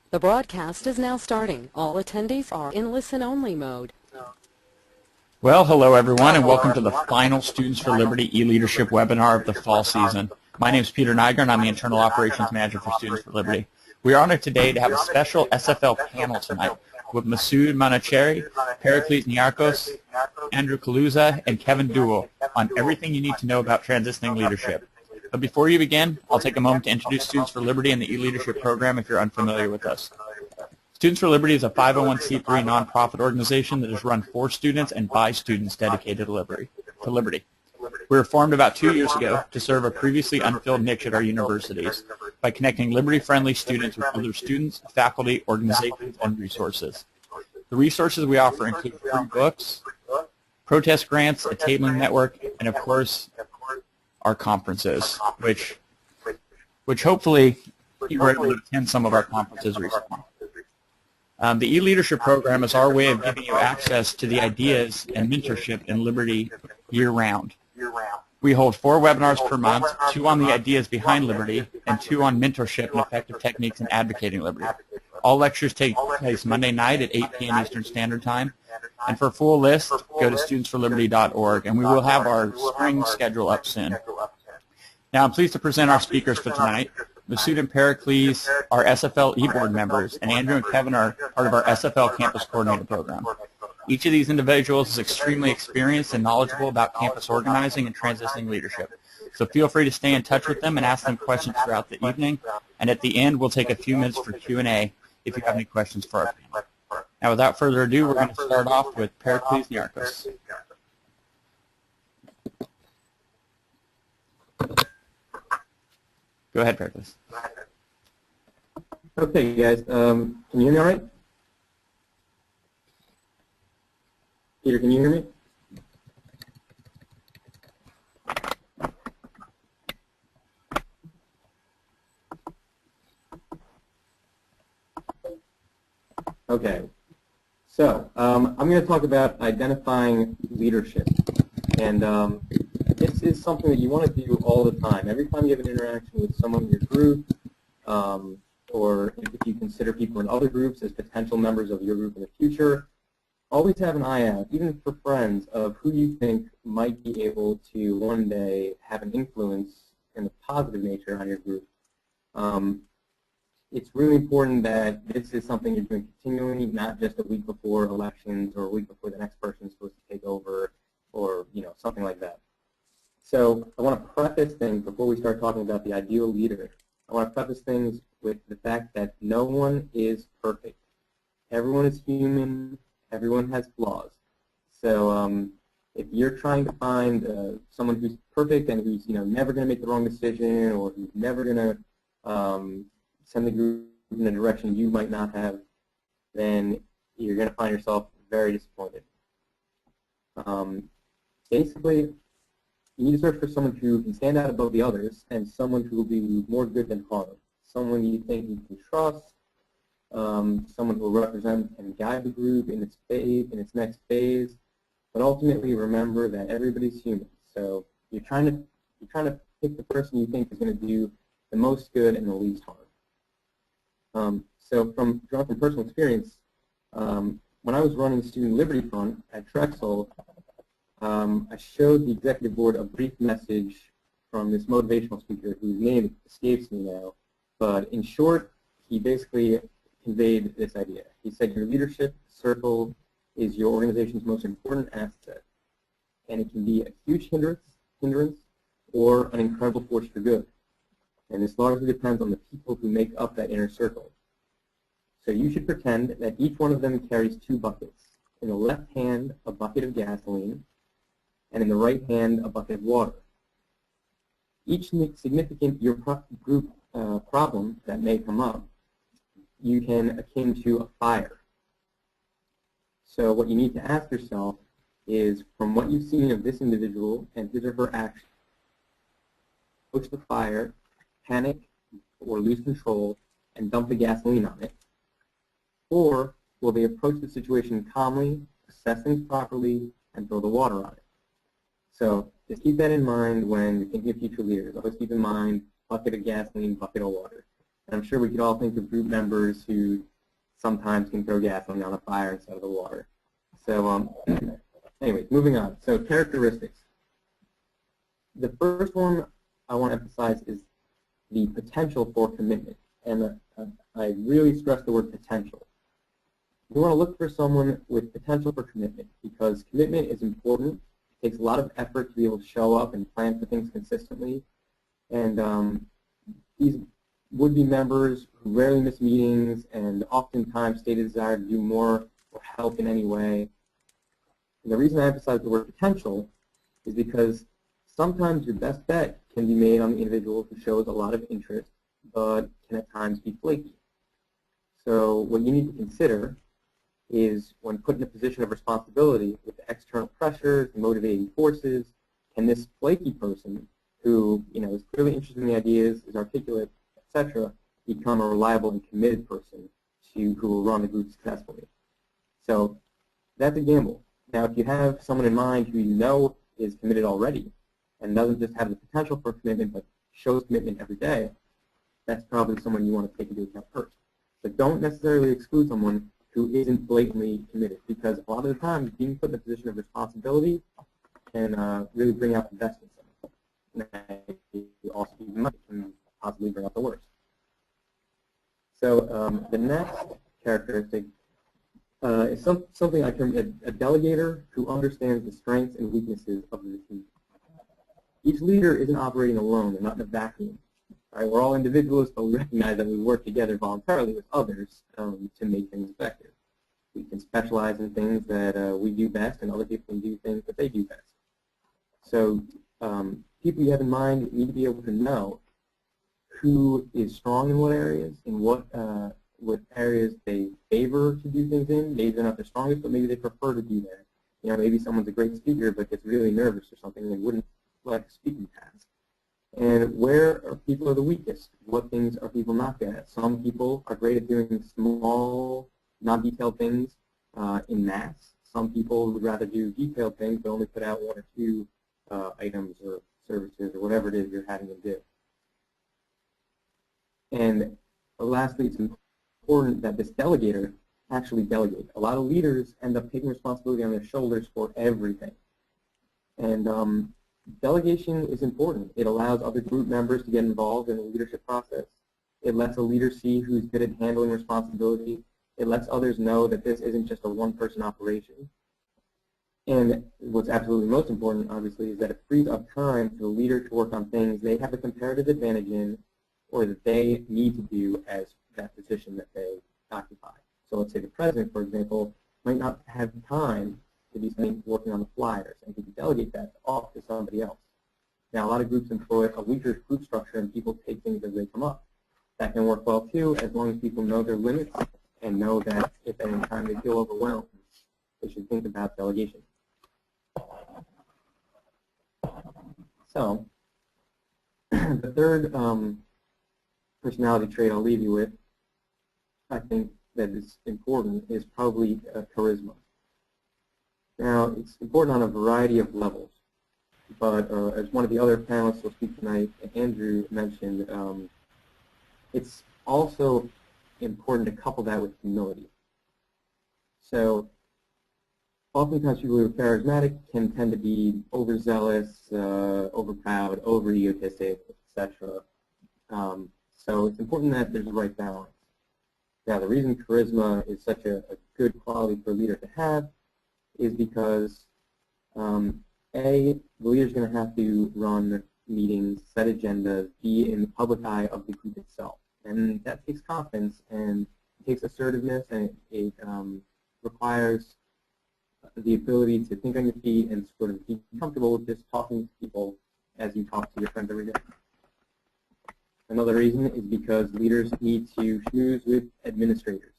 The broadcast is now starting. All attendees are in listen-only mode. Well, hello everyone, and welcome to the final Students for Liberty e-leadership webinar of the fall season. My name is Peter Niger, and I'm the Internal Operations Manager for Students for Liberty. We are honored today to have a special SFL panel tonight with Masoud Manacheri, Pericles Niarchos, Andrew Kaluza, and Kevin Duell on everything you need to know about transitioning leadership. But before you begin, I'll take a moment to introduce Students for Liberty and the e-leadership program if you're unfamiliar with us. Students for Liberty is a 501c3 nonprofit organization that is run for students and by students dedicated to liberty. We were formed about 2 years ago to serve a previously unfilled niche at our universities by connecting liberty-friendly students with other students, faculty, organizations, and resources. The resources we offer include free books, protest grants, a tabling network, and of course, our conferences, which hopefully you were able to attend some of our conferences recently. The e-leadership program is our way of giving you access to the ideas and mentorship in Liberty year-round. We hold 4 webinars per month, 2 on the ideas behind Liberty, and 2 on mentorship and effective techniques in advocating Liberty. All lectures take place Monday night at 8 p.m. Eastern Standard Time. And for a full list, go to studentsforliberty.org, and we will have our spring schedule up soon. Now, I'm pleased to present our speakers for tonight. Masoud and Pericles are SFL e-board members, and Andrew and Kevin are part of our SFL Campus Coordinator program. Each of these individuals is extremely experienced and knowledgeable about campus organizing and transitioning leadership. So feel free to stay in touch with them and ask them questions throughout the evening. And at the end, we'll take a few minutes for Q&A if you have any questions for our panel. Now, without further ado, we're going to start off with Pericles Niarchos. Go ahead, Pericles. Okay, guys. Can you hear me all right? Peter, can you hear me? Okay. So I'm going to talk about identifying leadership. And this is something that you want to do all the time. Every time you have an interaction with someone in your group, or if you consider people in other groups as potential members of your group in the future, always have an eye out, even for friends, of who you think might be able to one day have an influence in a positive nature on your group. It's really important that this is something you're doing continually, not just a week before elections or a week before the next person is supposed to take over, or something like that. So I want to preface things before we start talking about the ideal leader. I want to preface things with the fact that no one is perfect. Everyone is human. Everyone has flaws. So if you're trying to find someone who's perfect and who's never going to make the wrong decision, or who's never going to send the group in a direction you might not have, then you're going to find yourself very disappointed. Basically, you need to search for someone who can stand out above the others, and someone who will be more good than harm. Someone you think you can trust, someone who will represent and guide the group in its next phase. But ultimately, remember that everybody's human. So you're trying to pick the person you think is going to do the most good and the least harm. So drawing from personal experience, when I was running Student Liberty Front at Drexel, I showed the executive board a brief message from this motivational speaker whose name escapes me now. But in short, he basically conveyed this idea. He said your leadership circle is your organization's most important asset, and it can be a huge hindrance or an incredible force for good. And this largely depends on the people who make up that inner circle. So you should pretend that each one of them carries 2 buckets. In the left hand, a bucket of gasoline, and in the right hand, a bucket of water. Each significant group problem that may come up, you can akin to a fire. So what you need to ask yourself is, from what you've seen of this individual and his or her action, approach the fire, panic, or lose control, and dump the gasoline on it? Or will they approach the situation calmly, assess things properly, and throw the water on it? So just keep that in mind when you're thinking of future leaders. Always keep in mind bucket of gasoline, bucket of water. And I'm sure we could all think of group members who sometimes can throw gasoline on a fire instead of the water. So anyways, moving on. So characteristics. The first one I want to emphasize is the potential for commitment. And I really stress the word potential. We want to look for someone with potential for commitment because commitment is important. It takes a lot of effort to be able to show up and plan for things consistently. And these would-be members who rarely miss meetings and oftentimes state a desire to do more or help in any way. And the reason I emphasize the word potential is because sometimes your best bet can be made on the individual who shows a lot of interest but can at times be flaky. So what you need to consider is when put in a position of responsibility with the external pressures, the motivating forces, can this flaky person who is clearly interested in the ideas, is articulate, etc., become a reliable and committed person who will run the group successfully. So that's a gamble. Now, if you have someone in mind who you know is committed already and doesn't just have the potential for commitment but shows commitment every day, that's probably someone you want to take into account first. But don't necessarily exclude someone who isn't blatantly committed, because a lot of the time being put in a position of responsibility can really bring out the best in someone. And you also can possibly bring out the worst. So the next characteristic is something I term a delegator who understands the strengths and weaknesses of the team. Each leader isn't operating alone and not in a vacuum. All right, we're all individuals, but we recognize that we work together voluntarily with others to make things effective. We can specialize in things that we do best, and other people can do things that they do best. So people you have in mind need to be able to know who is strong in what areas and what areas they favor to do things in. Maybe they're not the strongest, but maybe they prefer to be there. Maybe someone's a great speaker but gets really nervous or something and they wouldn't like a speaking task. And where are people the weakest? What things are people not good at? Some people are great at doing small, non-detailed things in mass. Some people would rather do detailed things but only put out one or two items or services or whatever it is you're having them do. And lastly, it's important that this delegator actually delegate. A lot of leaders end up taking responsibility on their shoulders for everything. And delegation is important. It allows other group members to get involved in the leadership process. It lets a leader see who's good at handling responsibility. It lets others know that this isn't just a one-person operation. And what's absolutely most important, obviously, is that it frees up time for the leader to work on things they have a comparative advantage in or that they need to do as that position that they occupy. So let's say the president, for example, might not have time to be spending working on the flyers, and he can delegate that off to somebody else. Now, a lot of groups employ a weaker group structure, and people take things as they come up. That can work well, too, as long as people know their limits and know that if at any time they feel overwhelmed, they should think about delegation. So, the third personality trait I'll leave you with, I think that is important, is probably charisma. Now, it's important on a variety of levels, but as one of the other panelists will speak tonight, Andrew mentioned, it's also important to couple that with humility. So, oftentimes people who are charismatic can tend to be overzealous, overproud, over-egotistic, etc. So it's important that there's the right balance. Now, the reason charisma is such a good quality for a leader to have is because, A, the leader's going to have to run meetings, set agendas, be in the public eye of the group itself. And that takes confidence, and it takes assertiveness, and it requires the ability to think on your feet and sort of be comfortable with just talking to people as you talk to your friends every day. Another reason is because leaders need to schmooze with administrators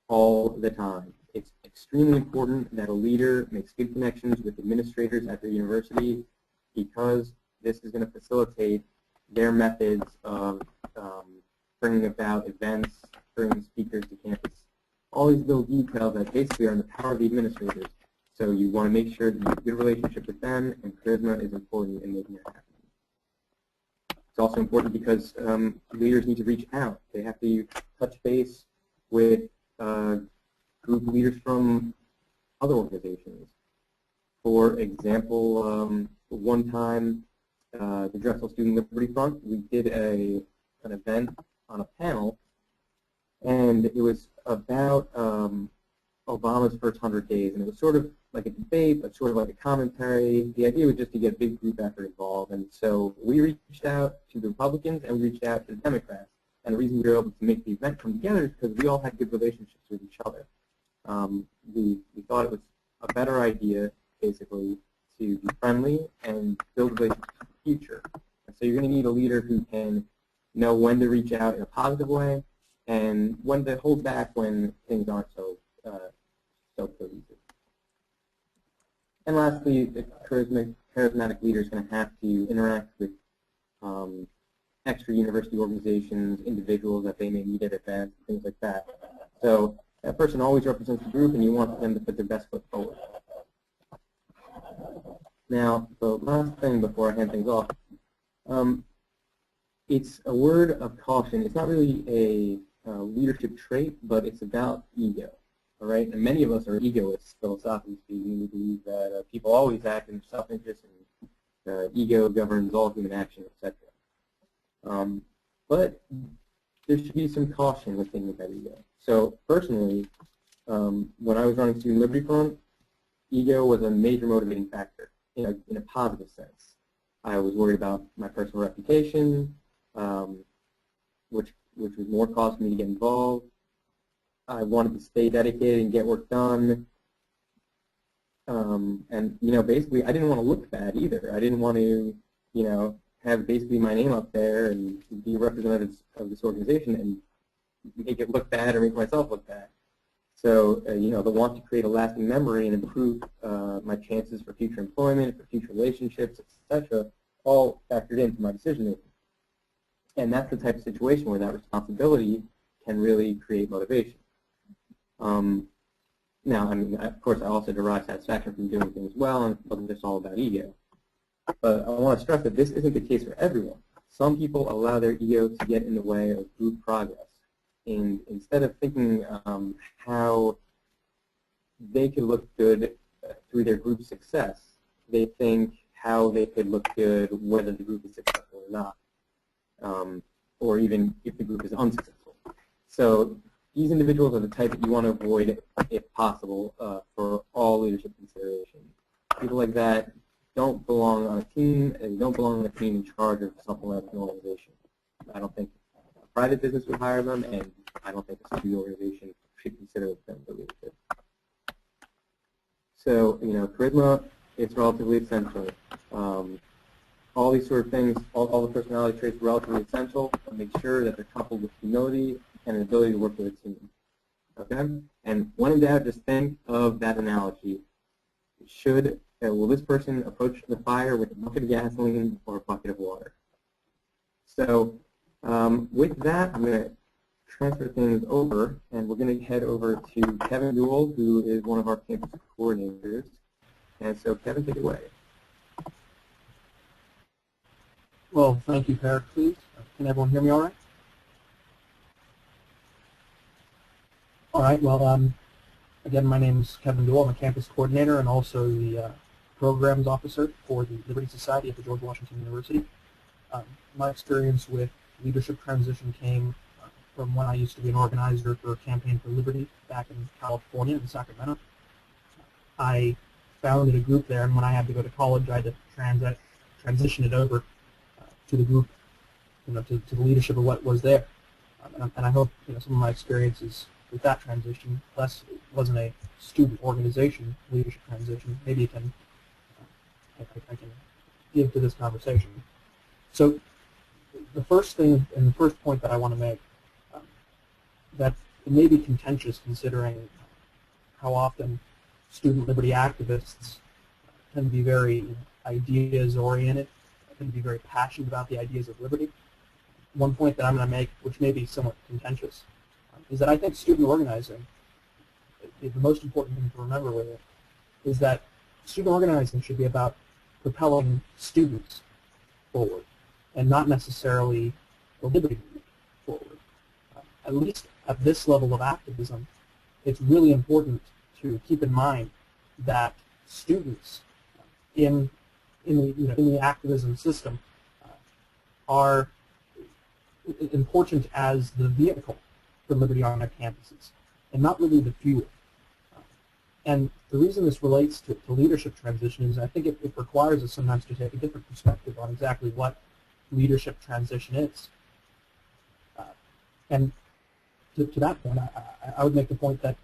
all the time. It's extremely important that a leader makes good connections with administrators at their university because this is going to facilitate their methods of bringing about events, bringing speakers to campus. All these little details that basically are in the power of the administrators. So you want to make sure that you have a good relationship with them, and charisma is important in making that happen. also important because leaders need to reach out. They have to touch base with group leaders from other organizations. For example, one time, the Drexel Student Liberty Front, we did an event on a panel, and it was about Obama's first 100 days, and it was sort of like a debate, but sort of like a commentary. The idea was just to get a big group effort involved, and so we reached out to the Republicans and we reached out to the Democrats. And the reason we were able to make the event come together is because we all had good relationships with each other. We thought it was a better idea, basically, to be friendly and build relationships for the future. And so you're going to need a leader who can know when to reach out in a positive way and when to hold back when things aren't so cohesive. And lastly, the charismatic leader is going to have to interact with extra university organizations, individuals that they may meet at events, things like that. So that person always represents the group, and you want them to put their best foot forward. Now, the last thing before I hand things off, it's a word of caution. It's not really a leadership trait, but it's about ego. All right, and many of us are egoists, philosophically speaking. We believe that people always act in self-interest, and ego governs all human action, etc. But there should be some caution with things about ego. So personally, when I was running Student Liberty Front, ego was a major motivating factor in a positive sense. I was worried about my personal reputation, which was more cause for me to get involved. I wanted to stay dedicated and get work done. And, basically I didn't want to look bad either. I didn't want to, have basically my name up there and be representative of this organization and make it look bad or make myself look bad. So, the want to create a lasting memory and improve my chances for future employment, for future relationships, etc., all factored into my decision making. And that's the type of situation where that responsibility can really create motivation. Now, of course, I also derive satisfaction from doing things well, and it wasn't just all about ego. But I want to stress that this isn't the case for everyone. Some people allow their ego to get in the way of group progress. And instead of thinking how they could look good through their group success, they think how they could look good whether the group is successful or not, or even if the group is unsuccessful. So these individuals are the type that you want to avoid, if possible, for all leadership considerations. People like that don't belong on a team, and don't belong on a team in charge of something like an organization. I don't think a private business would hire them, and I don't think a student organization should consider them for leadership. So, charisma, it's relatively essential. All these sort of things, all the personality traits are relatively essential, but make sure that they're coupled with humility and an ability to work with a team. Okay? And when in doubt, just think of that analogy. Will this person approach the fire with a bucket of gasoline or a bucket of water? So with that, I'm going to transfer things over, and we're going to head over to Kevin Gould, who is one of our campus coordinators. And so, Kevin, take it away. Well, thank you, Pericles. Can everyone hear me all right? All right, well, again, my name is Kevin Gould. I'm a campus coordinator and also the programs officer for the Liberty Society at the George Washington University. My experience with leadership transition came from when I used to be an organizer for Campaign for Liberty back in California, in Sacramento. I founded a group there, and when I had to go to college, I had to transition it over to the group, to the leadership of what was there. And I hope some of my experiences with that transition, plus it wasn't a student organization leadership transition, maybe I can give to this conversation. So the first thing and the first point that I want to make, that it may be contentious considering how often student liberty activists tend to be very ideas oriented, tend to be very passionate about the ideas of liberty. One point that I'm going to make, which may be somewhat contentious, is that I think student organizing, the most important thing to remember with it, is that student organizing should be about propelling students forward. and not necessarily the liberty movement forward. At least at this level of activism, it's really important to keep in mind that students in the activism system are important as the vehicle for liberty on their campuses, and not really the fuel. And the reason this relates to leadership transition is I think it requires us sometimes to take a different perspective on exactly what leadership transition is. And to that point, I would make the point that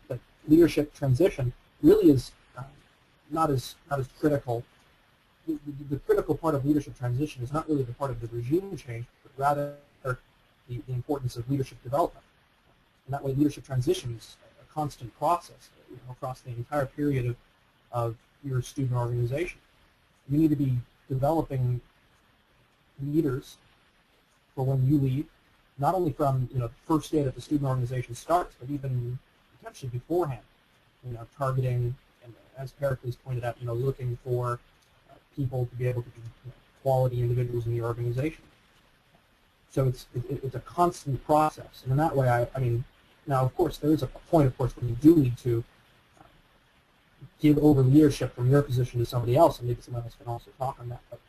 leadership transition really is not as critical. The critical part of leadership transition is not really the part of the regime change, but rather the importance of leadership development. And that way, leadership transition is a constant process across the entire period of your student organization. You need to be developing leaders for when you leave, not only from the first day that the student organization starts, but even potentially beforehand. Targeting, and as Pericles pointed out, looking for people to be able to be quality individuals in the organization. So it's a constant process, and in that way, I mean, now of course there is a point, of course, when you do need to give over leadership from your position to somebody else, and maybe someone else can also talk on that. But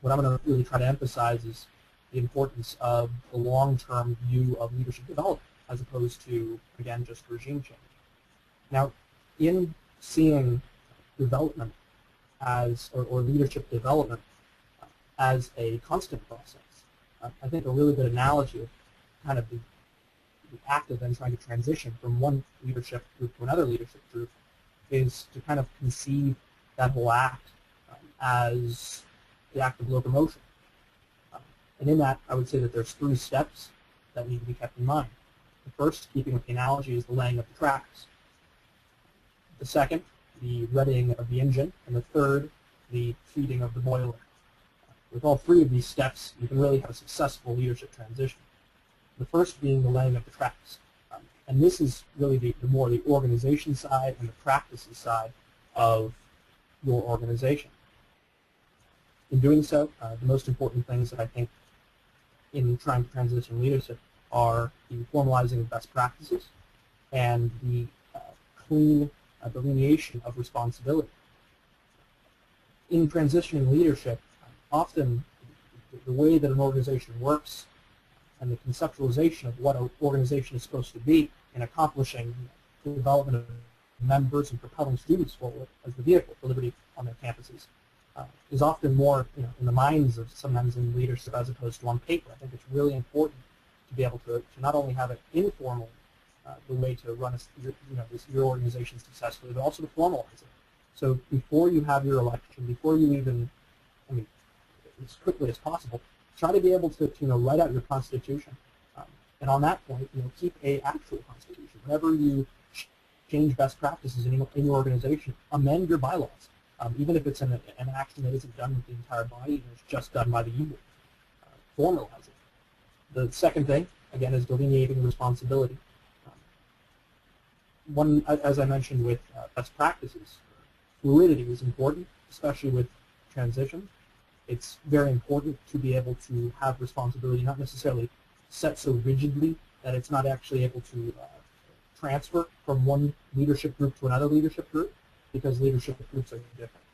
what I'm going to really try to emphasize is the importance of the long-term view of leadership development, as opposed to, again, just regime change. Now, in seeing development as, or leadership development as a constant process, I think a really good analogy of kind of the act of then trying to transition from one leadership group to another leadership group is to kind of conceive that whole act as the act of locomotion. And in that, I would say that there's 3 steps that need to be kept in mind. The first, keeping with the analogy, is the laying of the tracks. The second, the readying of the engine. And the third, the feeding of the boiler. With all 3 of these steps, you can really have a successful leadership transition. The first being the laying of the tracks. And this is really the more the organization side and the practices side of your organization. In doing so, the most important things that I think in trying to transition leadership are the formalizing of best practices and the clean delineation of responsibility. In transitioning leadership, often the way that an organization works and the conceptualization of what an organization is supposed to be in accomplishing the development of members and propelling students forward as the vehicle for liberty on their campuses is often more in the minds of sometimes in leadership as opposed to on paper. I think it's really important to be able to not only have it informal, the way to run your organization successfully, but also to formalize it. So before you have your election, before you even, as quickly as possible, try to be able to write out your constitution, and on that point, keep a actual constitution. Whenever you change best practices in your organization, amend your bylaws, even if it's an action that isn't done with the entire body, and it's just done by the U-board. Formalize it. The second thing, again, is delineating responsibility. One, as I mentioned with best practices, fluidity is important, especially with transition. It's very important to be able to have responsibility not necessarily set so rigidly that it's not actually able to transfer from one leadership group to another leadership group, because leadership groups are different.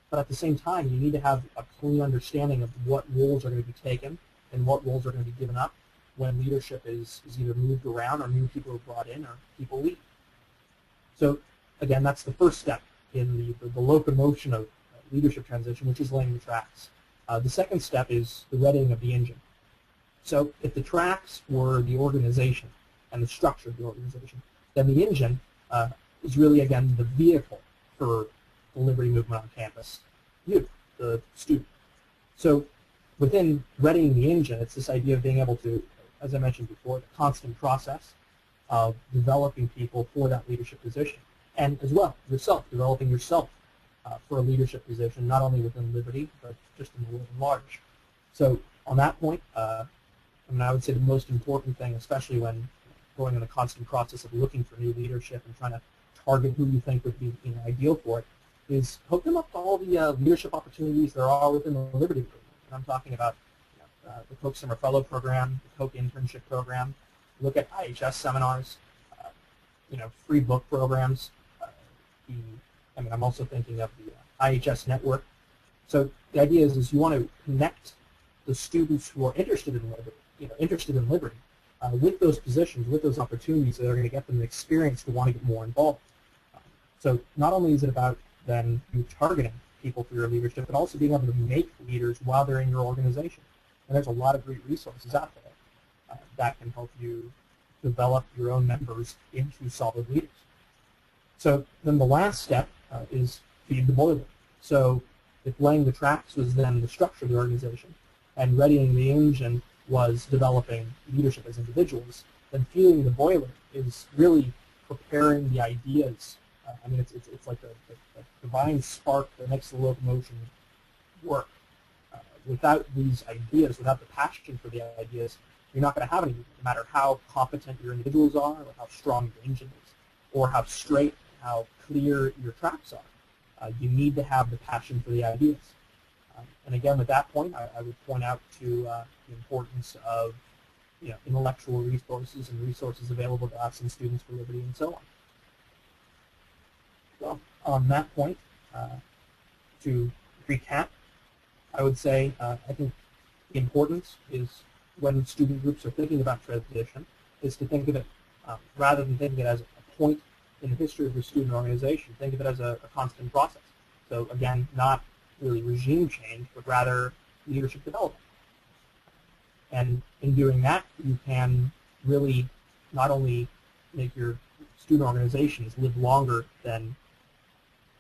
But at the same time, you need to have a clear understanding of what roles are going to be taken and what roles are going to be given up when leadership is either moved around or new people are brought in or people leave. So again, that's the first step in the locomotion of leadership transition, which is laying the tracks. The second step is the readying of the engine. So if the tracks were the organization and the structure of the organization, then the engine is really, again, the vehicle for the liberty movement on campus, you, the student. So within readying the engine, it's this idea of being able to, as I mentioned before, the constant process of developing people for that leadership position. And as well, yourself, developing yourself for a leadership position, not only within Liberty, but just in the world at large. So on that point, I would say the most important thing, especially when going in a constant process of looking for new leadership and trying to target who you think would be ideal for it, is hook them up to all the leadership opportunities there are within the Liberty movement. And I'm talking about the Coke Summer Fellow Program, the Coke Internship Program. Look at IHS seminars, free book programs. I'm also thinking of the IHS network. So the idea is you want to connect the students who are interested in liberty, with those positions, with those opportunities that are going to get them the experience to want to get more involved. So not only is it about then you targeting people for your leadership, but also being able to make leaders while they're in your organization. And there's a lot of great resources out there that can help you develop your own members into solid leaders. So then the last step is feed the boiler. So if laying the tracks was then the structure of the organization, and readying the engine was developing leadership as individuals, then feeding the boiler is really preparing the ideas. It's like a divine spark that makes the locomotion work. Without these ideas, without the passion for the ideas, you're not going to have any, no matter how competent your individuals are, or how strong your engine is, or how straight, how clear your tracks are. You need to have the passion for the ideas. And again, at that point, I would point out to the importance of intellectual resources and resources available to us and Students for Liberty and so on. Well, on that point, to recap, I would say I think the importance is when student groups are thinking about transition is to think of it, rather than thinking it as a point in the history of your student organization, think of it as a constant process. So again, not really regime change, but rather leadership development. And in doing that, you can really not only make your student organizations live longer than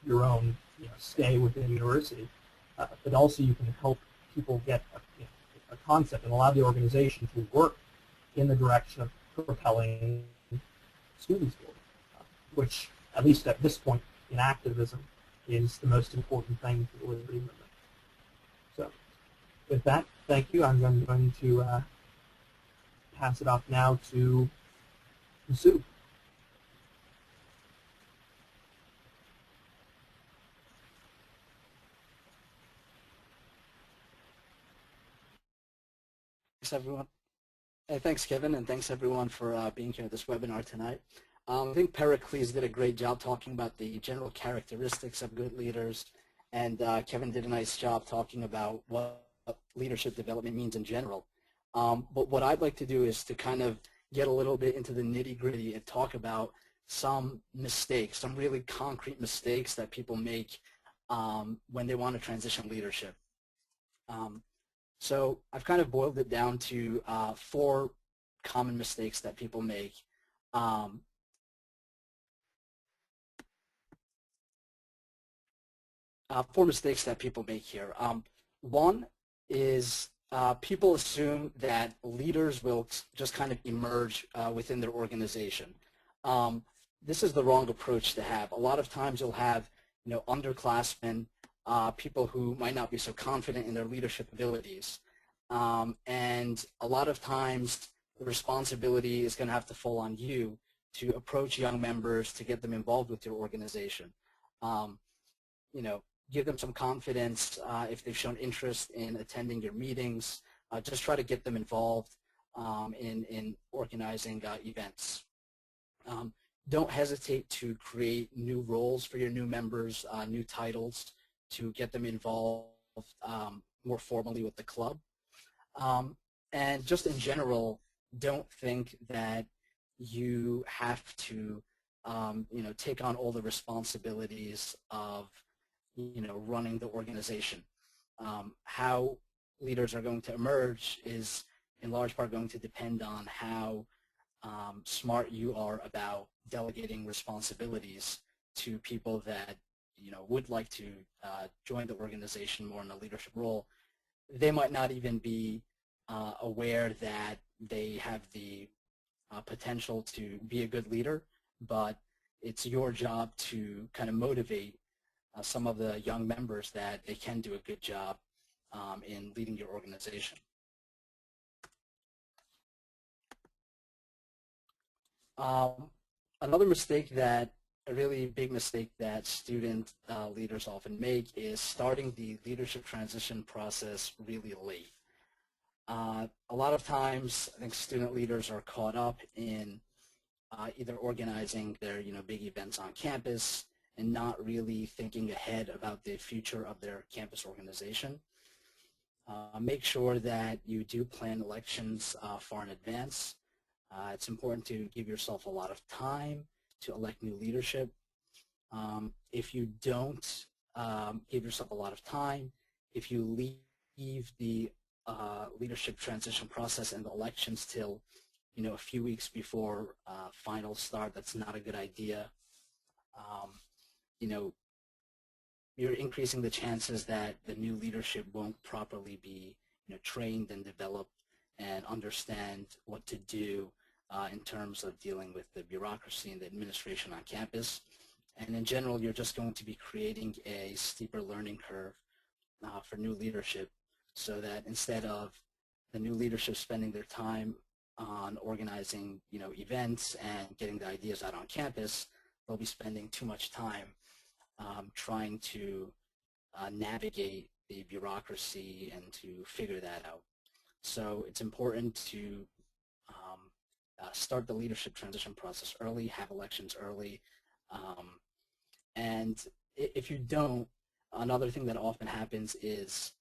your own stay within the university, but also you can help people get a concept and allow the organization to work in the direction of propelling students forward, which, at least at this point in activism, is the most important thing for the liberty movement. So with that, thank you. I'm going to pass it off now to Sue. Thanks, everyone. Hey, thanks, Kevin, and thanks, everyone, for being here at this webinar tonight. I think Pericles did a great job talking about the general characteristics of good leaders, and Kevin did a nice job talking about what leadership development means in general. But what I'd like to do is to kind of get a little bit into the nitty-gritty and talk about some mistakes, some really concrete mistakes that people make when they want to transition leadership. So I've kind of boiled it down to 4 common mistakes that people make. 4 mistakes that people make here. One is people assume that leaders will just kind of emerge within their organization. This is the wrong approach to have. A lot of times you'll have underclassmen, people who might not be so confident in their leadership abilities. And a lot of times the responsibility is going to have to fall on you to approach young members to get them involved with your organization. Give them some confidence if they've shown interest in attending your meetings. Just try to get them involved in organizing events. Don't hesitate to create new roles for your new members, new titles, to get them involved more formally with the club. And just in general, don't think that you have to take on all the responsibilities of running the organization. How leaders are going to emerge is in large part going to depend on how smart you are about delegating responsibilities to people that would like to join the organization more in a leadership role. They might not even be aware that they have the potential to be a good leader, but it's your job to kind of motivate some of the young members that they can do a good job in leading your organization. Another mistake a really big mistake that student leaders often make is starting the leadership transition process really late. A lot of times, I think student leaders are caught up in either organizing their big events on campus and not really thinking ahead about the future of their campus organization. Make sure that you do plan elections far in advance. It's important to give yourself a lot of time to elect new leadership. If you don't give yourself a lot of time, if you leave the leadership transition process and the elections till a few weeks before finals start, that's not a good idea. You're increasing the chances that the new leadership won't properly be trained and developed and understand what to do in terms of dealing with the bureaucracy and the administration on campus. And in general, you're just going to be creating a steeper learning curve for new leadership, so that instead of the new leadership spending their time on organizing events and getting the ideas out on campus, they'll be spending too much time trying to navigate the bureaucracy and to figure that out. So it's important to start the leadership transition process early, have elections early, and if you don't, another thing that often happens is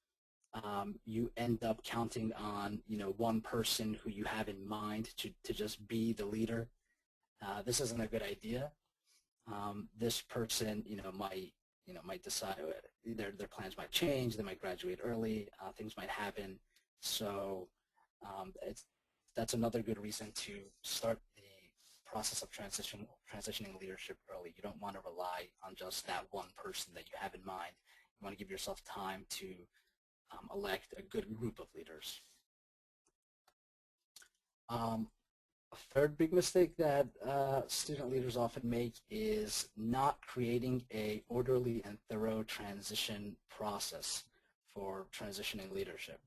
you end up counting on one person who you have in mind to just be the leader. This isn't a good idea. This person might decide their plans might change, they might graduate early, things might happen. So that's another good reason to start the process of transitioning leadership early. You don't want to rely on just that one person that you have in mind. You want to give yourself time to elect a good group of leaders. A third big mistake that student leaders often make is not creating a orderly and thorough transition process for transitioning leadership.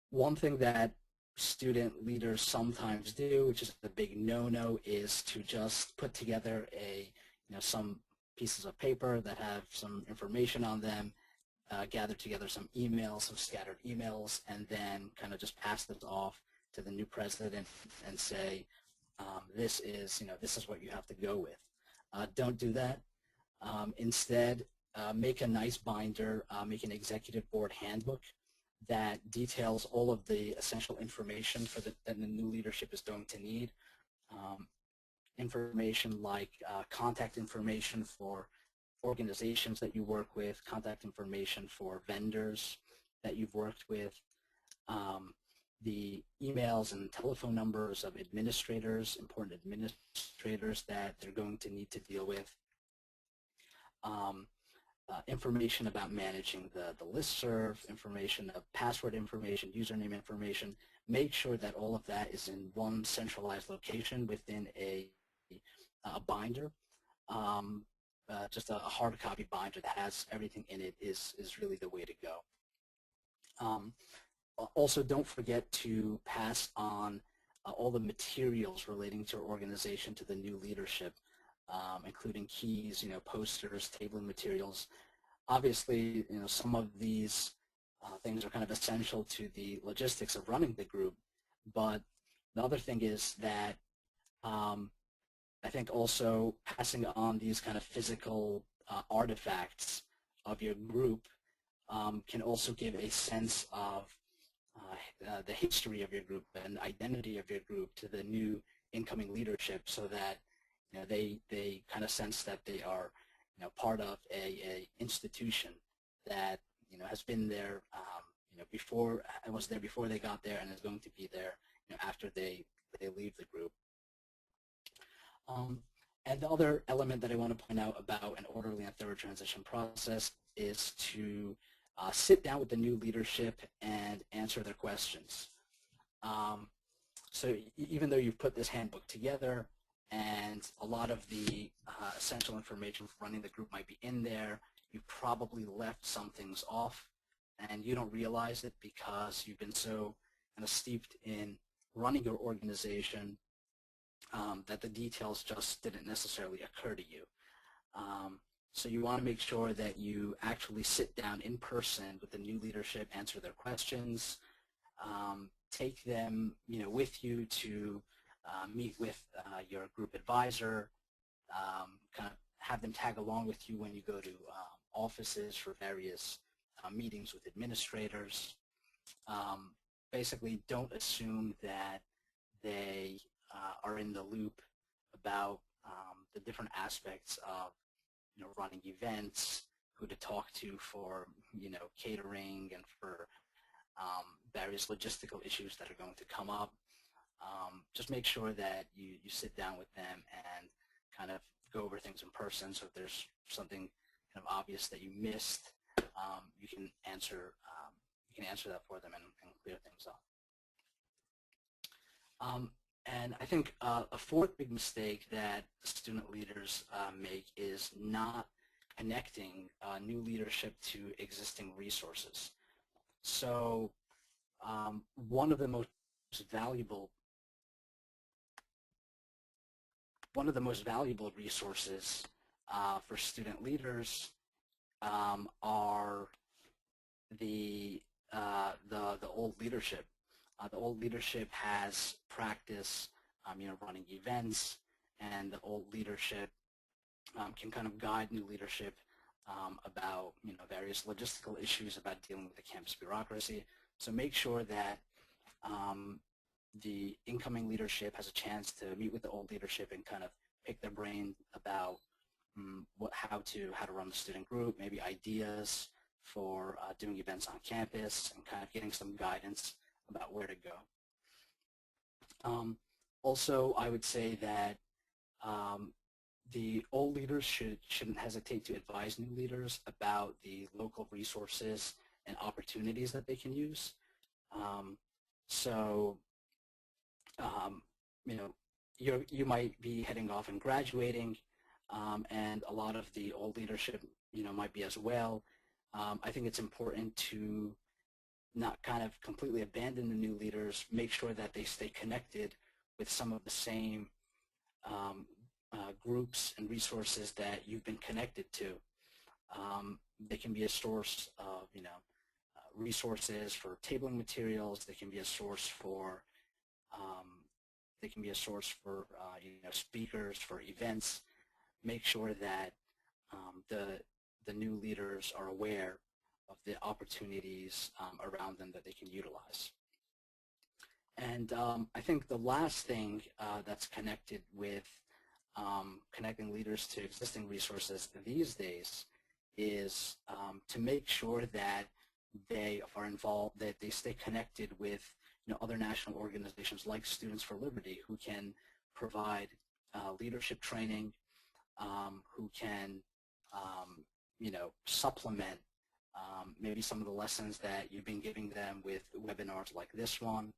One thing that student leaders sometimes do, which is a big no-no, is to just put together some pieces of paper that have some information on them, gather together some emails, some scattered emails, and then kind of just pass this off to the new president and say, this is what you have to go with. Don't do that. Instead, make a nice binder, make an executive board handbook that details all of the essential information that the new leadership is going to need. Information like contact information for organizations that you work with, contact information for vendors that you've worked with, the emails and telephone numbers of administrators, important administrators that they're going to need to deal with, information about managing the listserv, information of password information, username information. Make sure that all of that is in one centralized location within a binder. Just a hard copy binder that has everything in it is really the way to go. Also, don't forget to pass on all the materials relating to your organization to the new leadership, including keys, posters, tabling materials. Obviously, some of these things are kind of essential to the logistics of running the group, but the other thing is that I think also passing on these kind of physical artifacts of your group can also give a sense of the history of your group and identity of your group to the new incoming leadership, so that they kind of sense that they are part of a institution that has been there before, and was there before they got there, and is going to be there after they leave the group. And the other element that I want to point out about an orderly and thorough transition process is to sit down with the new leadership and answer their questions. So even though you've put this handbook together and a lot of the essential information for running the group might be in there, you probably left some things off, and you don't realize it because you've been so kind of steeped in running your organization that the details just didn't necessarily occur to you. So you want to make sure that you actually sit down in person with the new leadership, answer their questions, take them, with you to meet with your group advisor, kind of have them tag along with you when you go to offices for various meetings with administrators. Basically, don't assume that they are in the loop about the different aspects of running events, who to talk to for catering and for various logistical issues that are going to come up. Just make sure that you sit down with them and kind of go over things in person. So if there's something kind of obvious that you missed, you can answer that for them and clear things up. And I think a fourth big mistake that student leaders make is not connecting new leadership to existing resources. So one of the most valuable resources for student leaders are the old leadership. The old leadership has practice, running events, and the old leadership can kind of guide new leadership about various logistical issues about dealing with the campus bureaucracy. So make sure that the incoming leadership has a chance to meet with the old leadership and kind of pick their brain about how to run the student group, maybe ideas for doing events on campus, and kind of getting some guidance about where to go. Also, I would say that the old leaders shouldn't hesitate to advise new leaders about the local resources and opportunities that they can use. You might be heading off and graduating, and a lot of the old leadership, might be as well. I think it's important to not kind of completely abandon the new leaders, make sure that they stay connected with some of the same groups and resources that you've been connected to. They can be a source of, resources for tabling materials. They can be a source for, speakers for events. Make sure that the new leaders are aware of the opportunities around them that they can utilize. And I think the last thing that's connected with connecting leaders to existing resources these days is to make sure that they are involved, that they stay connected with other national organizations like Students for Liberty, who can provide leadership training, who can supplement maybe some of the lessons that you've been giving them with webinars like this one,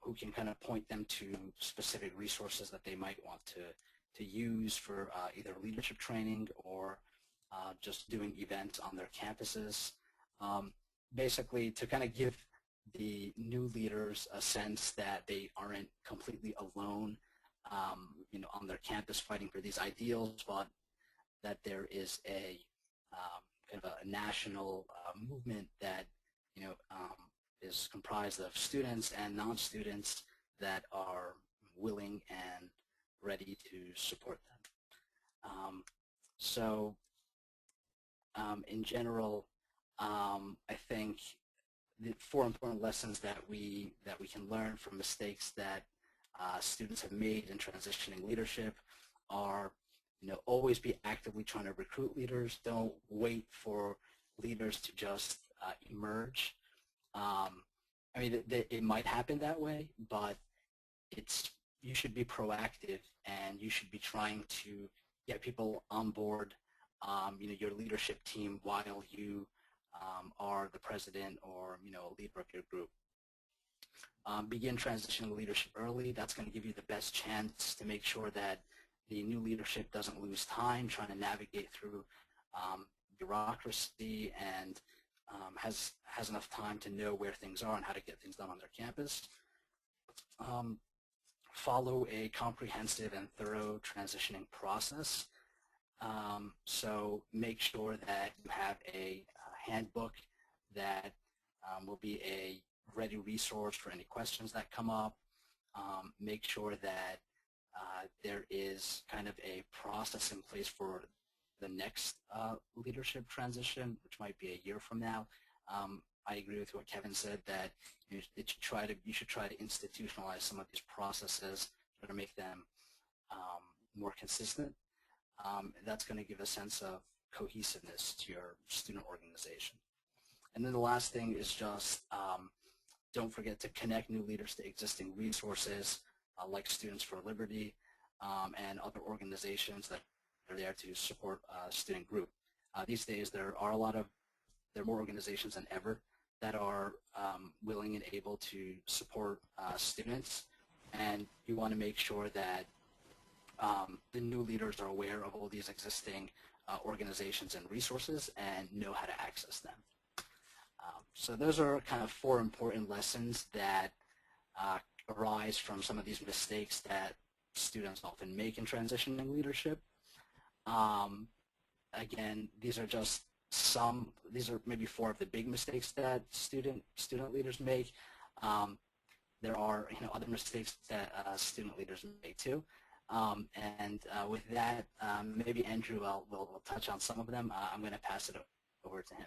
who can kind of point them to specific resources that they might want to use for either leadership training or just doing events on their campuses. Basically, to kind of give the new leaders a sense that they aren't completely alone, on their campus fighting for these ideals, but that there is a kind of a national movement that is comprised of students and non-students that are willing and ready to support them. In general, I think the 4 important lessons that we can learn from mistakes that students have made in transitioning leadership are, always be actively trying to recruit leaders. Don't wait for leaders to just emerge. It might happen that way, but you should be proactive, and you should be trying to get people on board, your leadership team while you are the president or a leader of your group. Begin transitioning leadership early. That's going to give you the best chance to make sure that the new leadership doesn't lose time trying to navigate through bureaucracy, and has enough time to know where things are and how to get things done on their campus. Follow a comprehensive and thorough transitioning process. So make sure that you have a handbook that will be a ready resource for any questions that come up. Make sure that there is kind of a process in place for the next leadership transition, which might be a year from now. I agree with what Kevin said, that you should try to institutionalize some of these processes to make them more consistent. That's going to give a sense of cohesiveness to your student organization. And then the last thing is just don't forget to connect new leaders to existing resources like Students for Liberty and other organizations that are there to support student group. These days there are more organizations than ever that are willing and able to support students, and you want to make sure that the new leaders are aware of all these existing organizations and resources and know how to access them. So those are kind of 4 important lessons that arise from some of these mistakes that students often make in transitioning leadership. Again, these are maybe 4 of the big mistakes that student leaders make. There are other mistakes that student leaders make too. With that, maybe Andrew will touch on some of them. I'm going to pass it over to him.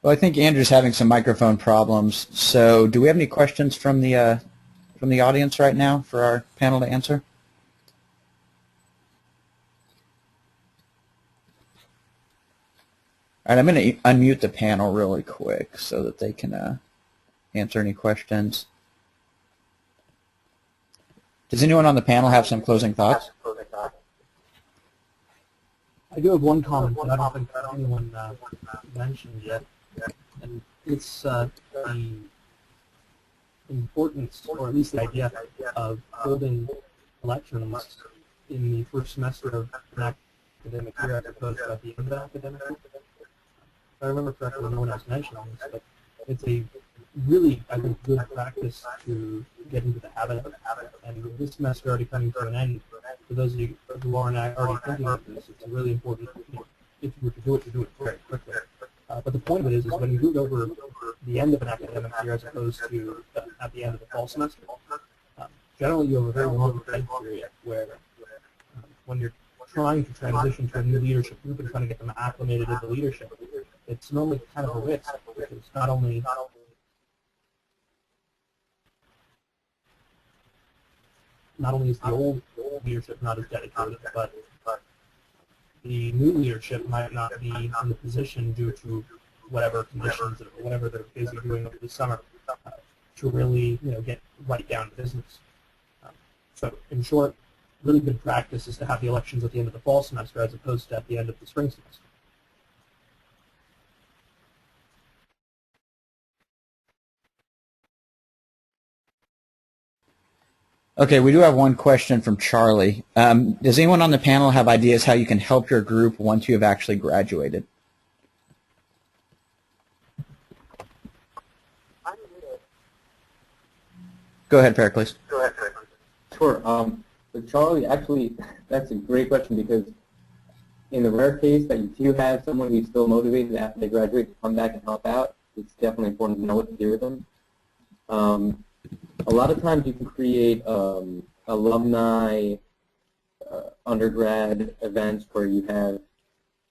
Well, I think Andrew's having some microphone problems. So do we have any questions from the audience right now for our panel to answer? All right, I'm going to unmute the panel really quick so that they can answer any questions. Does anyone on the panel have some closing thoughts? I do have one comment that I don't think anyone mentioned yet, and it's the importance, or at least the idea, of holding elections in the first semester of an academic year as opposed to at the end of the academic year. If I remember correctly, no one else mentioned this, but it's a really, I think, good practice to get into the habit of. And with this semester already coming to an end, for those of you who aren't already thinking of this, it's really important, if you were to do it very quickly. But the point of it is when you do it over the end of an academic year as opposed to at the end of the fall semester, generally you have a very long dead period where when you're trying to transition to a new leadership group and trying to get them acclimated into leadership, it's normally kind of a risk, because not only is the old leadership not as dedicated, but the new leadership might not be in the position due to whatever conditions or whatever they're busy doing over the summer to really get right down to business. So in short, really good practice is to have the elections at the end of the fall semester as opposed to at the end of the spring semester. Okay, we do have one question from Charlie. Does anyone on the panel have ideas how you can help your group once you have actually graduated? Go ahead, Pericles. Sure. So Charlie, actually, that's a great question, because in the rare case that you do have someone who's still motivated after they graduate to come back and help out, it's definitely important to know what to do with them. A lot of times you can create alumni undergrad events where you have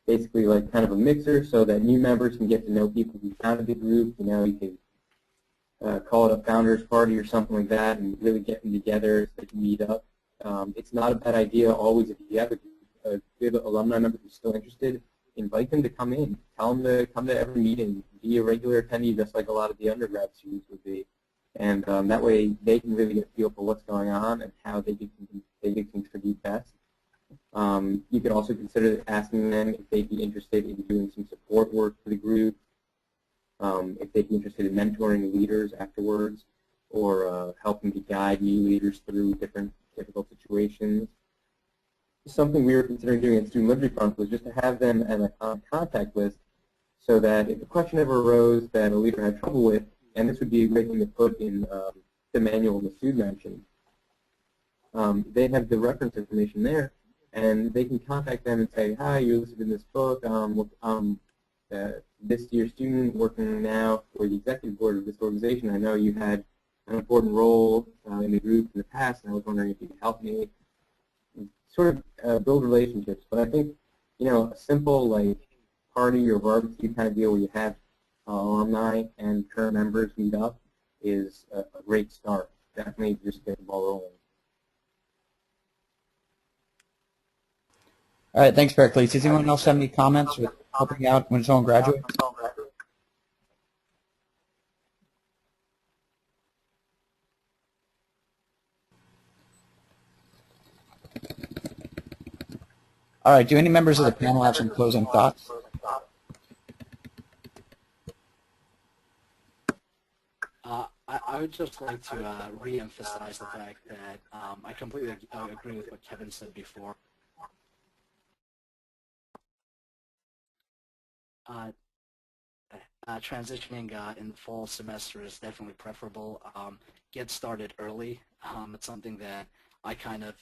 basically like kind of a mixer so that new members can get to know people who founded the group. You can call it a founders party or something like that, and really get them together so they can meet up. It's not a bad idea always if you have a good alumni member who's still interested, invite them to come in. Tell them to come to every meeting. Be a regular attendee just like a lot of the undergrad students would be. And that way they can really get a feel for what's going on and how they can contribute best. You could also consider asking them if they'd be interested in doing some support work for the group, if they'd be interested in mentoring leaders afterwards, or helping to guide new leaders through different difficult situations. Something we were considering doing at Student Liberty Front was just to have them as a contact list so that if a question ever arose that a leader had trouble with, and this would be a great thing to put in the manual Masood mentioned, they have the reference information there, and they can contact them and say, hi, you listed in this book, this year's student working now for the executive board of this organization. I know you had an important role in the group in the past, and I was wondering if you could help me. Sort of build relationships, but I think, you know, a simple like party or barbecue kind of deal where you have alumni and current members meet up is a great start. Definitely just get the ball rolling. All right, thanks, Pericles. Does anyone else have any comments with helping out when someone graduates? All right, do any members of the panel have some closing thoughts? I would just like to re-emphasize the fact that I completely agree with what Kevin said before. Transitioning in the fall semester is definitely preferable. Get started early. It's something that I kind of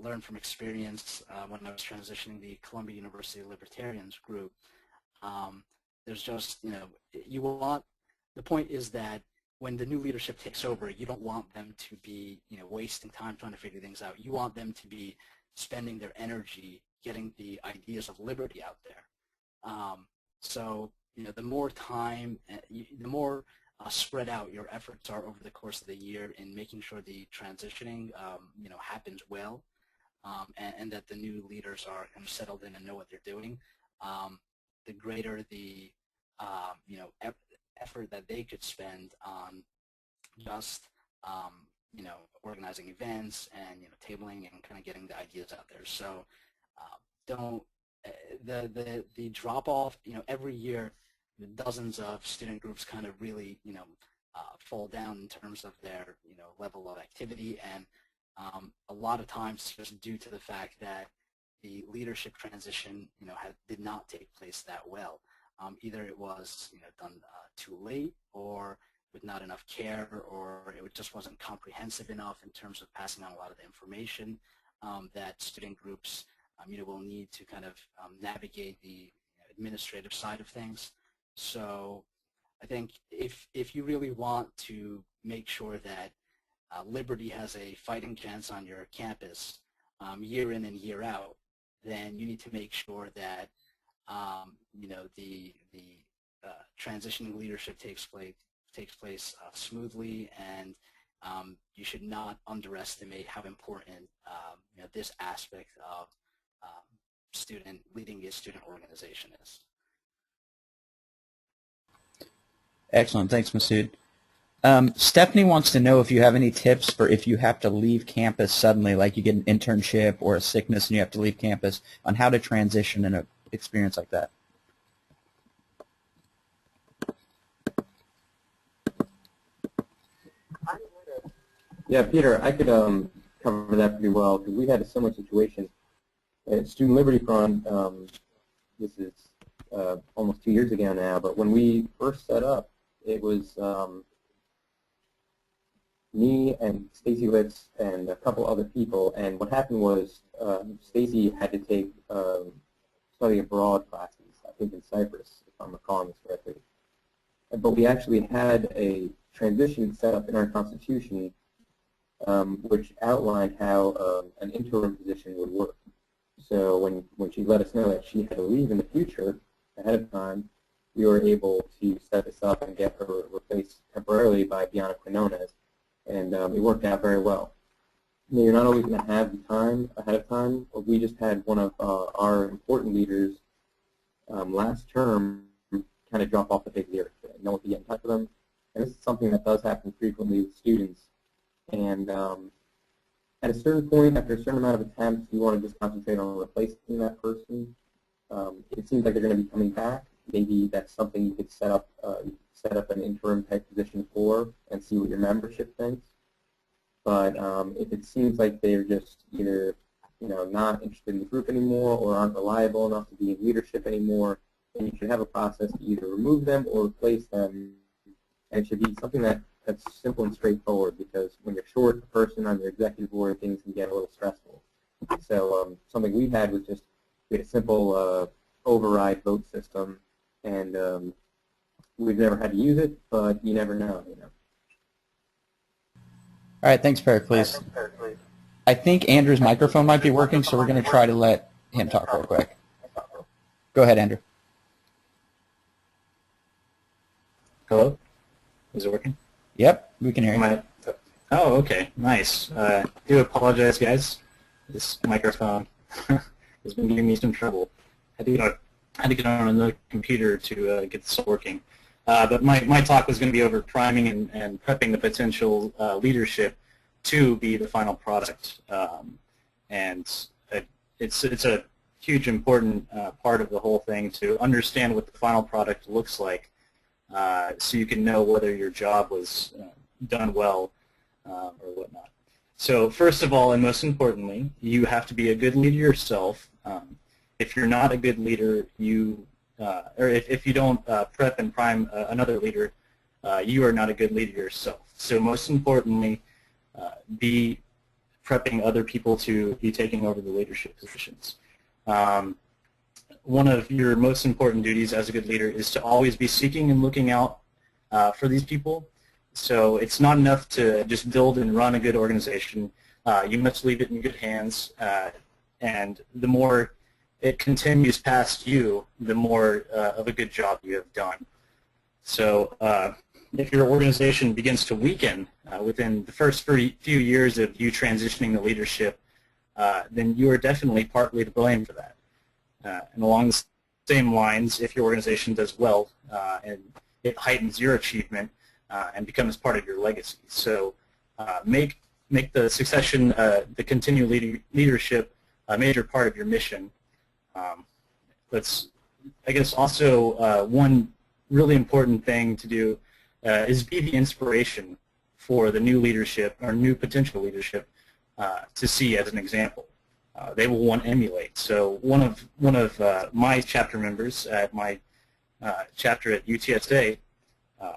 learned from experience when I was transitioning the Columbia University Libertarians group. There's just, you know, you want, the point is that when the new leadership takes over, you don't want them to be, you know, wasting time trying to figure things out. You want them to be spending their energy getting the ideas of liberty out there. So, you know, the more time, the more spread out your efforts are over the course of the year in making sure the transitioning, you know, happens well, and that the new leaders are kind of settled in and know what they're doing, the greater the, you know, effort that they could spend on just, you know, organizing events and, you know, tabling and kind of getting the ideas out there. So don't, the drop off, you know, every year dozens of student groups kind of really, you know, fall down in terms of their, you know, level of activity, and a lot of times just due to the fact that the leadership transition, you know, did not take place that well. Either it was, you know, done too late, or with not enough care, or it just wasn't comprehensive enough in terms of passing on a lot of the information that student groups, you know, will need to kind of navigate the administrative side of things. So I think if you really want to make sure that liberty has a fighting chance on your campus year in and year out, then you need to make sure that you know, the transitioning leadership takes place smoothly, and you should not underestimate how important you know, this aspect of leading a student organization is. Excellent. Thanks, Masood. Stephanie wants to know if you have any tips for if you have to leave campus suddenly, like you get an internship or a sickness and you have to leave campus, on how to transition in an experience like that. Yeah, Peter, I could cover that pretty well, because we had a similar situation at Student Liberty Front. This is almost 2 years ago now, but when we first set up, it was me and Stacy Litz and a couple other people, and what happened was Stacy had to take study abroad classes, I think in Cyprus, if I'm recalling this correctly. But we actually had a transition set up in our Constitution which outlined how an interim position would work. So when she let us know that she had to leave in the future ahead of time, we were able to set this up and get her replaced temporarily temporarily by Bianca Quinones, and it worked out very well. Now, you're not always going to have the time ahead of time. We just had one of our important leaders last term kind of drop off the big lyric. No one could get in touch with them. And this is something that does happen frequently with students. And at a certain point, after a certain amount of attempts, you want to just concentrate on replacing that person. It seems like they're going to be coming back. Maybe that's something you could set up an interim type position for and see what your membership thinks. But if it seems like they're just either not interested in the group anymore or aren't reliable enough to be in leadership anymore, then you should have a process to either remove them or replace them. And it should be something that's simple and straightforward, because when you're short a person on your executive board, things can get a little stressful. So something we had was just we had a simple override vote system, and we've never had to use it, but you never know. All right, thanks, Pericles. I think Andrew's microphone might be working, so we're going to try to let him talk real quick. Go ahead, Andrew. Hello? Is it working? Yep, we can hear you. Oh, okay. Nice. I do apologize, guys. This microphone has been giving me some trouble. I had to get on another computer to get this working. But my talk was going to be over priming and prepping the potential leadership to be the final product. And it's a huge important part of the whole thing to understand what the final product looks like, so you can know whether your job was done well or whatnot. So first of all, and most importantly, you have to be a good leader yourself. If you're not a good leader, or if you don't prep and prime another leader, you are not a good leader yourself. So most importantly, be prepping other people to be taking over the leadership positions. One of your most important duties as a good leader is to always be seeking and looking out for these people. So it's not enough to just build and run a good organization. You must leave it in good hands, and the more it continues past you, the more of a good job you have done. So if your organization begins to weaken within the first few years of you transitioning the leadership, then you are definitely partly to blame for that. And along the same lines, if your organization does well and it heightens your achievement and becomes part of your legacy. So make the succession, the continued leadership a major part of your mission. I guess also one really important thing to do is be the inspiration for the new leadership or new potential leadership to see as an example. They will want to emulate. So one of my chapter members at my chapter at UTSA,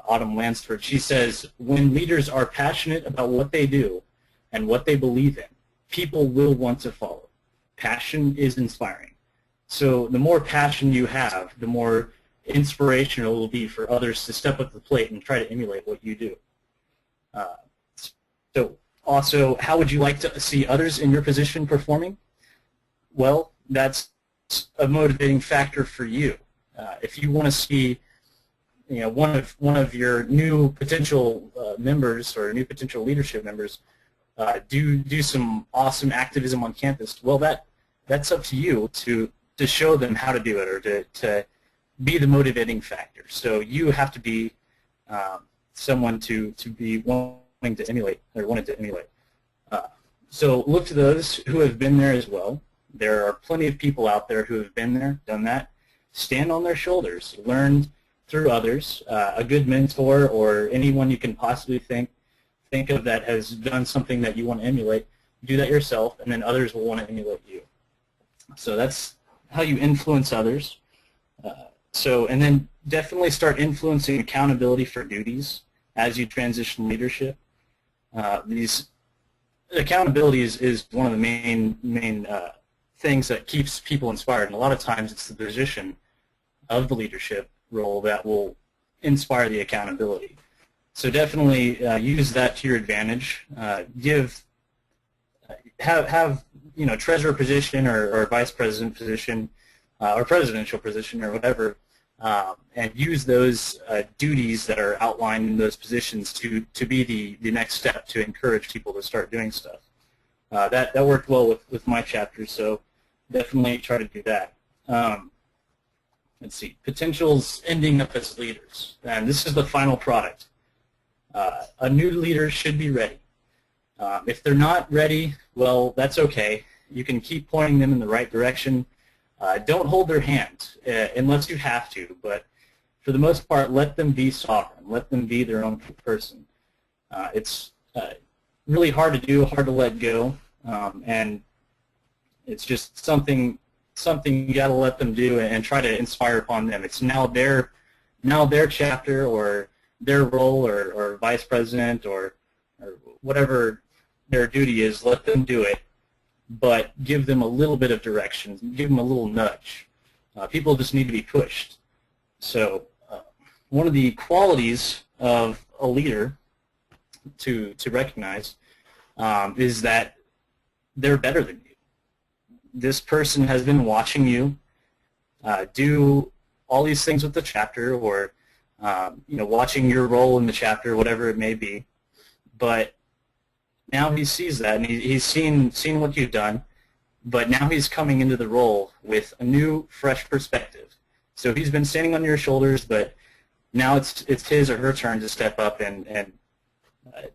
Autumn Lansford, she says, when leaders are passionate about what they do and what they believe in, people will want to follow. Passion is inspiring. So the more passion you have, the more inspirational it will be for others to step up to the plate and try to emulate what you do. So also, how would you like to see others in your position performing? Well, that's a motivating factor for you. If you want to see, one of your new potential members or new potential leadership members do some awesome activism on campus, well, that's up to you to show them how to do it, or to be the motivating factor. So you have to be someone to be wanting to emulate, or wanted to emulate. So look to those who have been there as well. There are plenty of people out there who have been there, done that. Stand on their shoulders. Learn through others. A good mentor or anyone you can possibly think of that has done something that you want to emulate, do that yourself, and then others will want to emulate you. So that's how you influence others. And then definitely start influencing accountability for duties as you transition leadership. Accountability is one of the main things that keeps people inspired, and a lot of times it's the position of the leadership role that will inspire the accountability. So definitely use that to your advantage. Have treasurer position or vice president position or presidential position or whatever and use those duties that are outlined in those positions to be the next step to encourage people to start doing stuff. That worked well with my chapter, so definitely try to do that. Let's see, potentials ending up as leaders, and this is the final product. A new leader should be ready. If they're not ready, well, that's okay. You can keep pointing them in the right direction. Don't hold their hand unless you have to, but for the most part, let them be sovereign. Let them be their own person. It's really hard to do, hard to let go, and it's just something you got to let them do and try to inspire upon them. It's now their chapter or their role or vice president or whatever their duty is. Let them do it, but give them a little bit of direction. Give them a little nudge. People just need to be pushed. So one of the qualities of a leader to recognize is that they're better than you. This person has been watching you do all these things with the chapter, or watching your role in the chapter, whatever it may be. But now he sees that, and he's seen what you've done. But now he's coming into the role with a new, fresh perspective. So he's been standing on your shoulders, but now it's his or her turn to step up and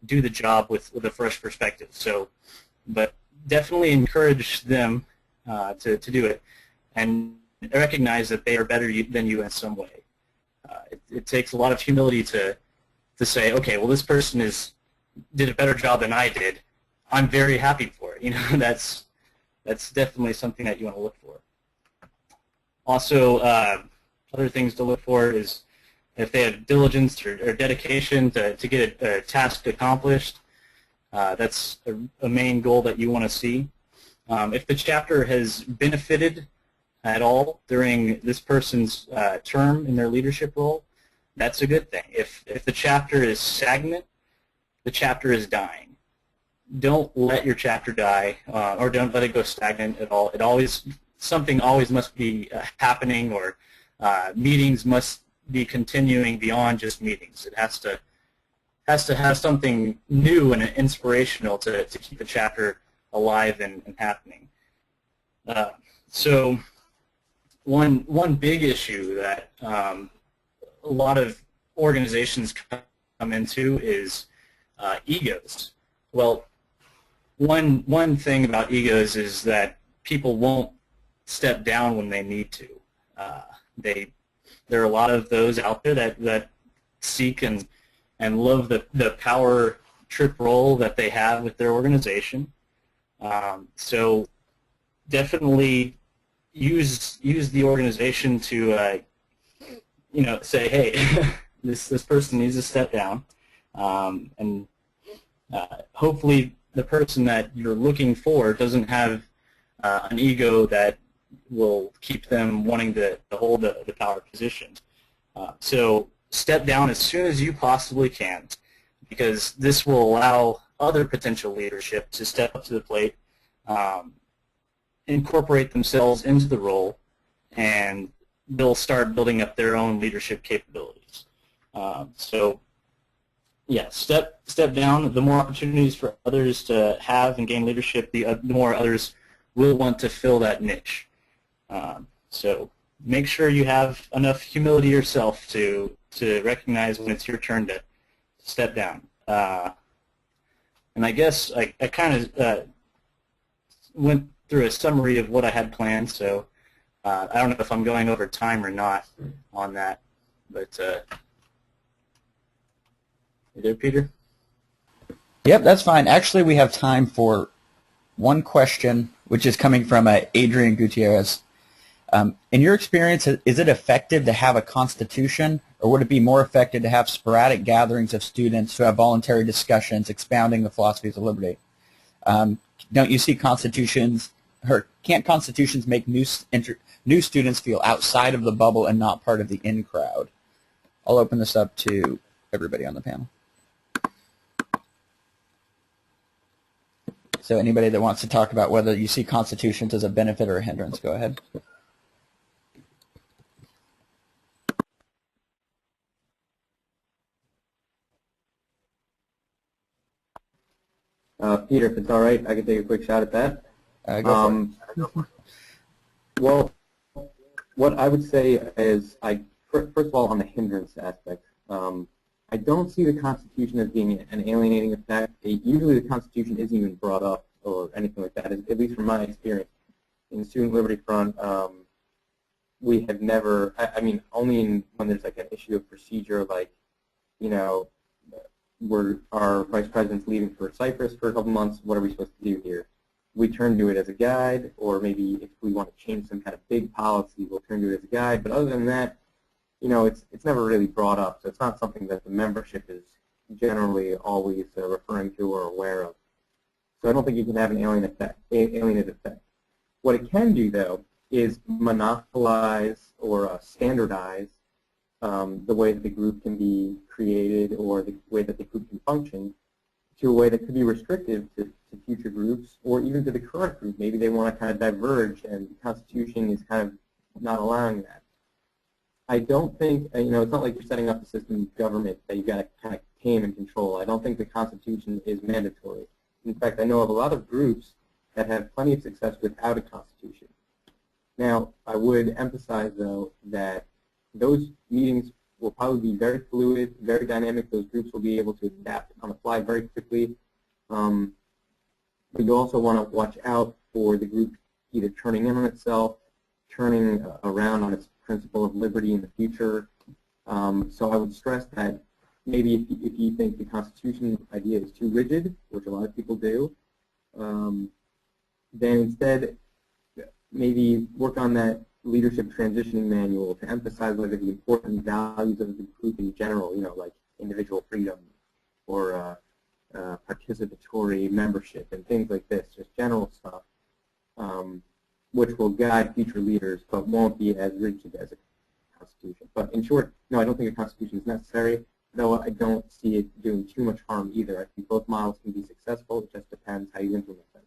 do the job with a fresh perspective. So, but definitely encourage them to do it, and recognize that they are better than you in some way. It takes a lot of humility to say, okay, well, this person did a better job than I did. I'm very happy for it. That's definitely something that you want to look for. Also, other things to look for is if they have diligence or dedication to get a task accomplished. That's a main goal that you want to see. If the chapter has benefited at all during this person's term in their leadership role, that's a good thing. If the chapter is stagnant, the chapter is dying. Don't let your chapter die, or don't let it go stagnant at all. Something always must be happening, or meetings must be continuing beyond just meetings. It has to have something new and inspirational to keep the chapter alive and happening. So one big issue that a lot of organizations come into is egos. Well, one thing about egos is that people won't step down when they need to. There are a lot of those out there that seek and love the power trip role that they have with their organization. So definitely use the organization to say, hey, this person needs to step down, and hopefully the person that you're looking for doesn't have an ego that will keep them wanting to hold the power position. So step down as soon as you possibly can, because this will allow other potential leadership to step up to the plate, incorporate themselves into the role, and they'll start building up their own leadership capabilities. So yeah, step down. The more opportunities for others to have and gain leadership, the more others will want to fill that niche. So make sure you have enough humility yourself to recognize when it's your turn to step down. And I guess I kind of went through a summary of what I had planned, so I don't know if I'm going over time or not on that, but you there, Peter? Yep, that's fine. Actually, we have time for one question, which is coming from Adrian Gutierrez. In your experience, is it effective to have a constitution, or would it be more effective to have sporadic gatherings of students who have voluntary discussions expounding the philosophies of liberty? Don't you see constitutions, or can't constitutions make new students feel outside of the bubble and not part of the in crowd? I'll open this up to everybody on the panel. So anybody that wants to talk about whether you see constitutions as a benefit or a hindrance, go ahead. Peter, if it's all right, I can take a quick shot at that. Go for it. Well, what I would say is, first of all, on the hindrance aspect, I don't see the Constitution as being an alienating effect. Usually the Constitution isn't even brought up or anything like that, at least from my experience. In the Student Liberty Front, we have never, I mean, only when there's like an issue of procedure, like, you know, our vice president's leaving for Cyprus for a couple months, what are we supposed to do here? We turn to it as a guide, or maybe if we want to change some kind of big policy, we'll turn to it as a guide. But other than that, you know, it's never really brought up, so it's not something that the membership is generally always referring to or aware of. So I don't think you can have an alienated effect. What it can do, though, is monopolize or standardize the way that the group can be created or the way that the group can function to a way that could be restrictive to future groups or even to the current group. Maybe they want to kind of diverge, and the Constitution is kind of not allowing that. I don't think, you know, it's not like you're setting up a system of government that you've got to kind of tame and control. I don't think the Constitution is mandatory. In fact, I know of a lot of groups that have plenty of success without a Constitution. Now, I would emphasize, though, that those meetings will probably be very fluid, very dynamic. Those groups will be able to adapt on the fly very quickly. But you also want to watch out for the group either turning in on itself, turning around on its principle of liberty in the future. So I would stress that maybe if you think the Constitution idea is too rigid, which a lot of people do, then instead maybe work on that leadership transitioning manual to emphasize whether the important values of the group in general, you know, like individual freedom or participatory membership and things like this, just general stuff, which will guide future leaders but won't be as rigid as a Constitution. But in short, no, I don't think a Constitution is necessary, though I don't see it doing too much harm either. I think both models can be successful. It just depends how you implement them.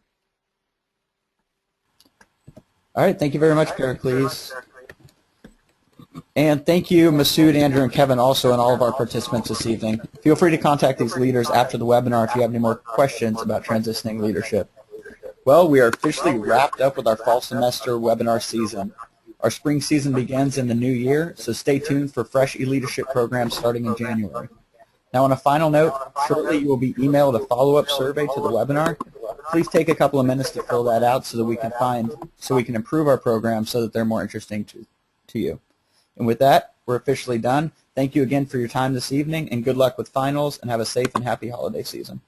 All right, thank you very much, Pericles. And thank you, Masood, Andrew, and Kevin, also, and all of our participants this evening. Feel free to contact these leaders after the webinar if you have any more questions about transitioning leadership. Well, we are officially wrapped up with our fall semester webinar season. Our spring season begins in the new year, so stay tuned for fresh e-leadership programs starting in January. Now, on a final note, shortly you will be emailed a follow-up survey to the webinar. Please take a couple of minutes to fill that out so that we can improve our program so that they're more interesting to you. And with that, we're officially done. Thank you again for your time this evening, and good luck with finals, and have a safe and happy holiday season.